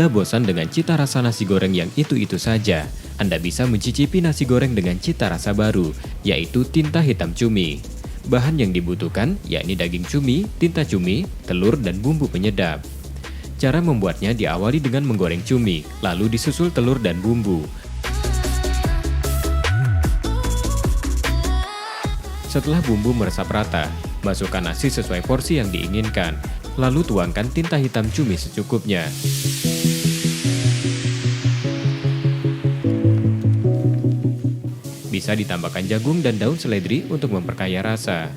Anda bosan dengan cita rasa nasi goreng yang itu-itu saja? Anda bisa mencicipi nasi goreng dengan cita rasa baru, yaitu tinta hitam cumi. Bahan yang dibutuhkan yakni daging cumi, tinta cumi, telur, dan bumbu penyedap. Cara membuatnya diawali dengan menggoreng cumi, lalu disusul telur dan bumbu. Setelah bumbu meresap rata, masukkan nasi sesuai porsi yang diinginkan, lalu tuangkan tinta hitam cumi secukupnya. Bisa ditambahkan jagung dan daun seledri untuk memperkaya rasa.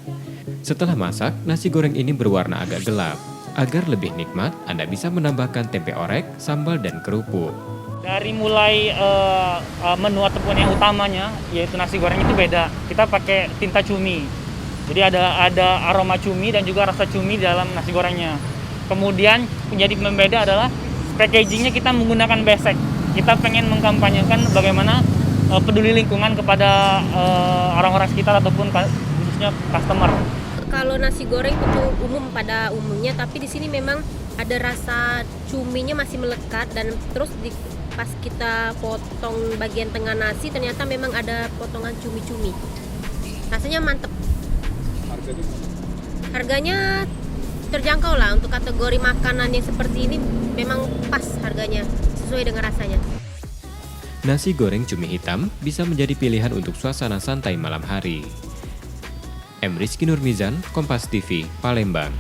Setelah masak, nasi goreng ini berwarna agak gelap. Agar lebih nikmat, Anda bisa menambahkan tempe orek, sambal, dan kerupuk. Dari mulai menu ataupun yang utamanya, yaitu nasi goreng itu beda. Kita pakai tinta cumi. Jadi ada aroma cumi dan juga rasa cumi dalam nasi gorengnya. Kemudian menjadi pembeda adalah packagingnya kita menggunakan besek. Kita pengen mengkampanyekan bagaimana peduli lingkungan kepada orang-orang sekitar ataupun khususnya customer. Kalau nasi goreng itu umum pada umumnya, tapi di sini memang ada rasa cuminya masih melekat dan terus pas kita potong bagian tengah nasi ternyata memang ada potongan cumi-cumi. Rasanya mantep. Harganya terjangkau lah untuk kategori makanan yang seperti ini, memang pas harganya sesuai dengan rasanya. Nasi goreng cumi hitam bisa menjadi pilihan untuk suasana santai malam hari. M. Rizky Nurmizan, Kompas TV, Palembang.